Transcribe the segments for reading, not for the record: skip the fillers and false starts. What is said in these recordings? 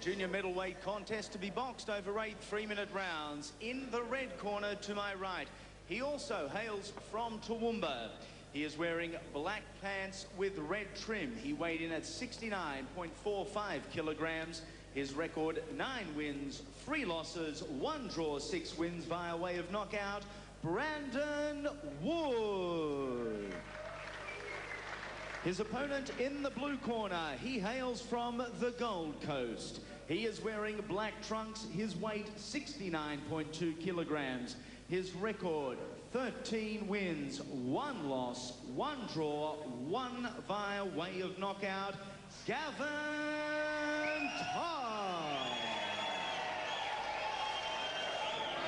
Junior middleweight contest to be boxed over 8 3-minute rounds. In the red corner to my right, he also hails from Toowomba. He is wearing black pants with red trim. He weighed in at 69.45 kilograms. His record: 9 wins, 3 losses, 1 draw, 6 wins via way of knockout. Brandon Wood. His opponent in the blue corner, he hails from the Gold Coast. He is wearing black trunks. His weight: 69.2 kilograms. His record: 13 wins, 1 loss, 1 draw, 1 via way of knockout. Gavin Topp.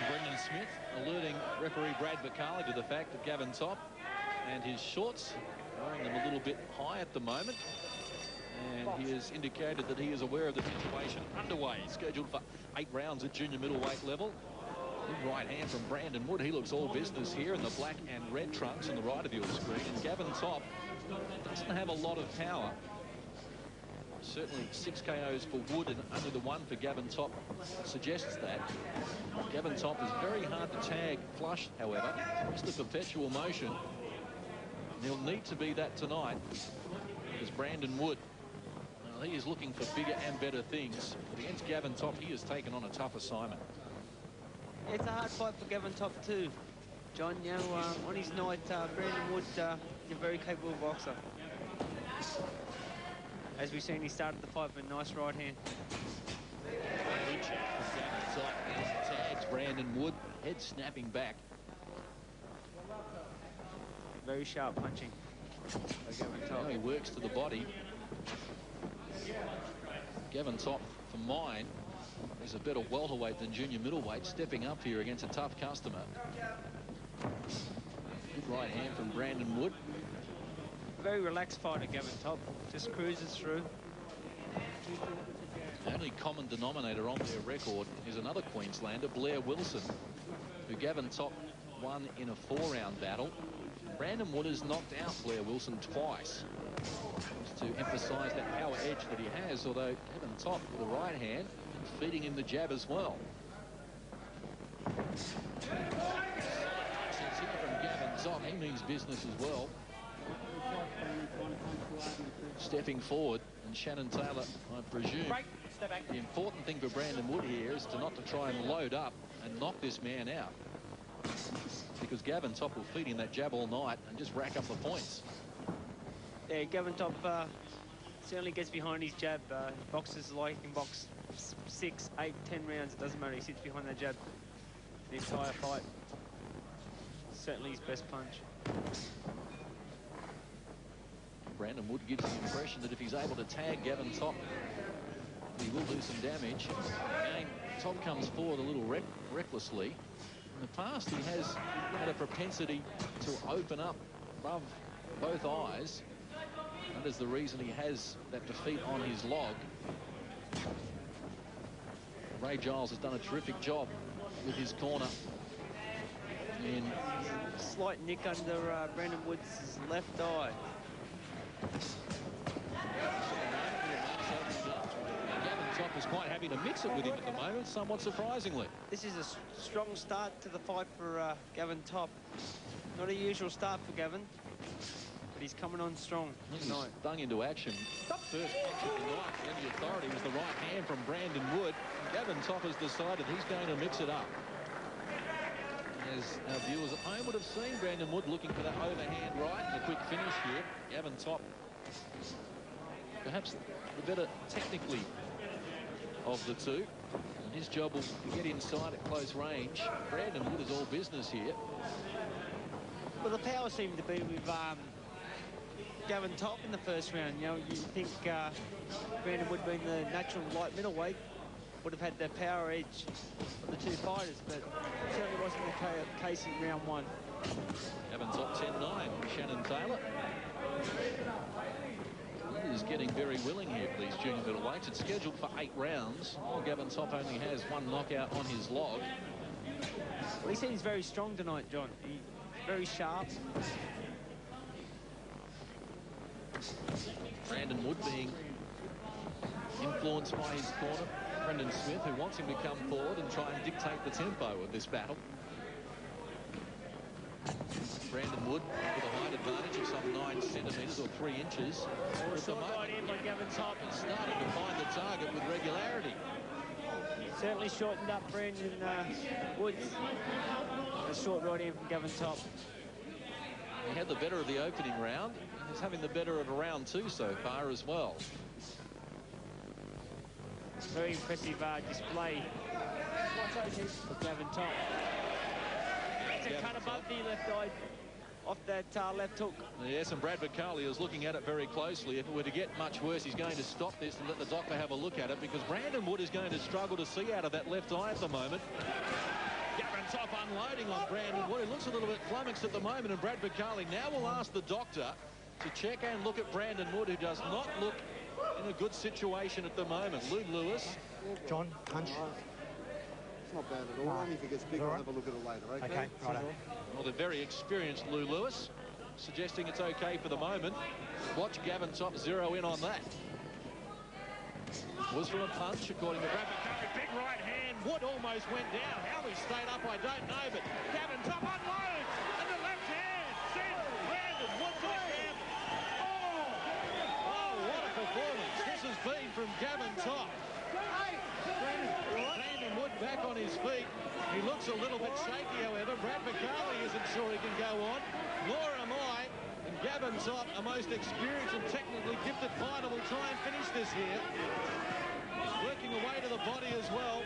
Brendan Smith alerting referee Brad Bacali to the fact that Gavin Topp and his shorts, wearing them a little bit high at the moment, and he has indicated that he is aware of the situation underway. Scheduled for 8 rounds at junior middleweight level. Good right hand from Brandon Wood. He looks all business here in the black and red trunks on the right of your screen. And Gavin Topp doesn't have a lot of power. Certainly 6 KOs for Wood and only the 1 for Gavin Topp suggests that. Gavin Topp is very hard to tag flush, however. Just a perpetual motion. And he'll need to be that tonight, because Brandon Wood, well, he is looking for bigger and better things. But against Gavin Topp, he has taken on a tough assignment. It's a hard fight for Gavin Topp too, John. You know, on his night, Brandon Wood, a very capable boxer. As we've seen, he started the fight with a nice right hand. Good check from Gavin Topp. Tags Brandon Wood, head snapping back. Very sharp punching by Gavin Topp. He works to the body. Gavin Topp, for mine, is a better welterweight than junior middleweight, stepping up here against a tough customer. Good right hand from Brandon Wood. Very relaxed fighter, Gavin Topp. Just cruises through. The only common denominator on their record is another Queenslander, Blair Wilson, who Gavin Topp won in a 4-round battle. Brandon Wood has knocked out Blair Wilson twice, just to emphasize that power edge that he has, although Gavin Topp with the right hand feeding him the jab as well. From Gavin Topp, he means business as well. Stepping forward, and Shannon Taylor, I presume, the important thing for Brandon Wood here is not to try and load up and knock this man out, because Gavin Topp will feed him that jab all night and just rack up the points. Yeah, Gavin Topp certainly gets behind his jab. Boxers like he can box 6, 8, 10 rounds. It doesn't matter. He sits behind that jab the entire fight. Certainly his best punch. Brandon Wood gives the impression that if he's able to tag Gavin Topp, he will do some damage. Again, Topp comes forward a little recklessly. In the past, he has had a propensity to open up above both eyes. That is the reason he has that defeat on his log. Ray Giles has done a terrific job with his corner. And slight nick under Brandon Wood's left eye. Gavin Topp is quite happy to mix it with him at the moment, somewhat surprisingly. This is a strong start to the fight for Gavin Topp. Not a usual start for Gavin, but he's coming on strong tonight. He's stung into action. First punch of the night and the authority was the right hand from Brandon Wood. Gavin Topp has decided he's going to mix it up. As our viewers at home would have seen, Brandon Wood looking for that overhand right and a quick finish here. Gavin Topp, perhaps the better technically of the two. And his job will get inside at close range. Brandon Wood is all business here. Well, the power seemed to be with Gavin Topp in the first round. You know, you think Brandon Wood, being the natural light middleweight, would have had the power edge of the two fighters, but it certainly wasn't the case in round 1. Gavin Topp 10-9, Shannon Taylor. He is getting very willing here for these junior middleweights. It's scheduled for 8 rounds. Well, Gavin Topp only has 1 knockout on his log. Well, he seems very strong tonight, John. He's very sharp. Brandon Wood being influenced by his corner, Brendan Smith, who wants him to come forward and try and dictate the tempo of this battle. Brandon Wood with a height advantage of some 9 centimetres or 3 inches. Short right in by Gavin Topp. He's starting to find the target with regularity. Certainly shortened up Brandon Woods. A short right in from Gavin Topp. He had the better of the opening round. He's having the better of round 2 so far as well. Very impressive display for Gavin Topp. That's a cut above the left eye off that left hook. Yes, and Brad Bacali is looking at it very closely. If it were to get much worse, he's going to stop this and let the doctor have a look at it, because Brandon Wood is going to struggle to see out of that left eye at the moment. Gavin Topp unloading on Brandon Wood. He looks a little bit flummoxed at the moment, and Brad Bacali now will ask the doctor to check and look at Brandon Wood, who does not look in a good situation at the moment. Lou Lewis. John, punch. It's not bad at all. Only if it gets big, I'll have a look at it later, okay? Okay, righto. Well, the very experienced Lou Lewis suggesting it's okay for the moment. Watch Gavin Topp zero in on that. Was from a punch, according to Brad Bacali. Big right hand. Wood almost went down. How he stayed up, I don't know, but Gavin Topp unloads, and the left hand sends Brandon Wood back down. Oh, what a performance this has been from Gavin Topp. Brandon Wood back on his feet. He looks a little bit shaky, however. Brad Bacali isn't sure he can go on. Nor am I. And Gavin Topp, a most experienced and technically gifted fighter, will try and finish this here. Working away to the body as well.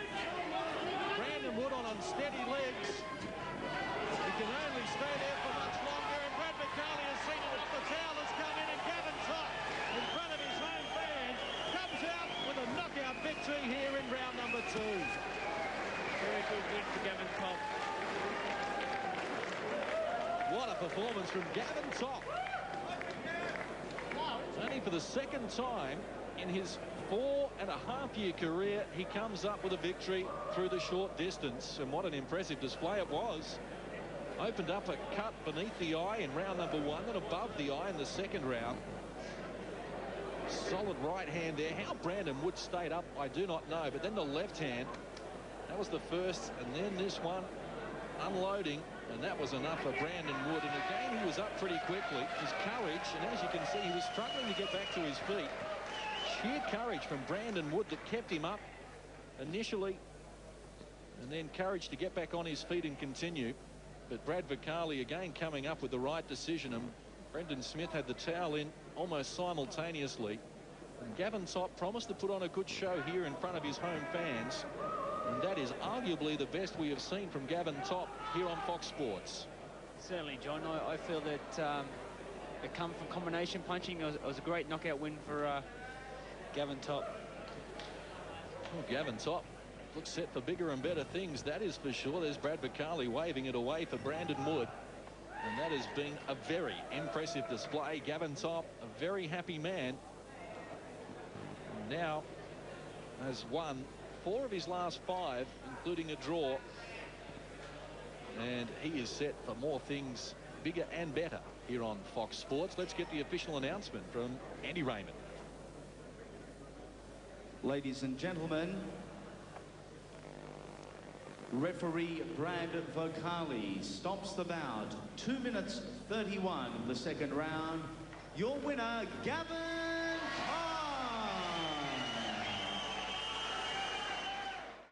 Brandon Wood on unsteady legs. He can only stay there for much longer, and Brad Bacali has seen it. The towel has come in, and Gavin Topp, in front of his home fans, comes out with a knockout victory here in round number 2. Very good win for Gavin Topp. What a performance from Gavin Topp. Only for the second time in his 4.5-year career, he comes up with a victory through the short distance. And what an impressive display it was. Opened up a cut beneath the eye in round number 1, then above the eye in the second round. Solid right hand there. How Brandon Wood stayed up, I do not know. But then the left hand, that was the first, and then this one unloading, and that was enough for Brandon Wood. And again, he was up pretty quickly. His courage, and as you can see, he was struggling to get back to his feet. Sheer courage from Brandon Wood that kept him up initially, and then courage to get back on his feet and continue. But Brad Bacali again coming up with the right decision, and Brendan Smith had the towel in almost simultaneously. And Gavin Topp promised to put on a good show here in front of his home fans, and that is arguably the best we have seen from Gavin Topp here on Fox Sports. Certainly, John. I feel that it come from combination punching. It was a great knockout win for Gavin Topp. Well, Gavin Topp looks set for bigger and better things, that is for sure. There's Brad Bacali waving it away for Brandon Wood. And that has been a very impressive display. Gavin Topp, a very happy man. Now has won 4 of his last 5, including a draw. And he is set for more things, bigger and better, here on Fox Sports. Let's get the official announcement from Andy Raymond. Ladies and gentlemen, referee Brad Bacali stops the bout. 2 minutes 31 of the second round. Your winner, Gavin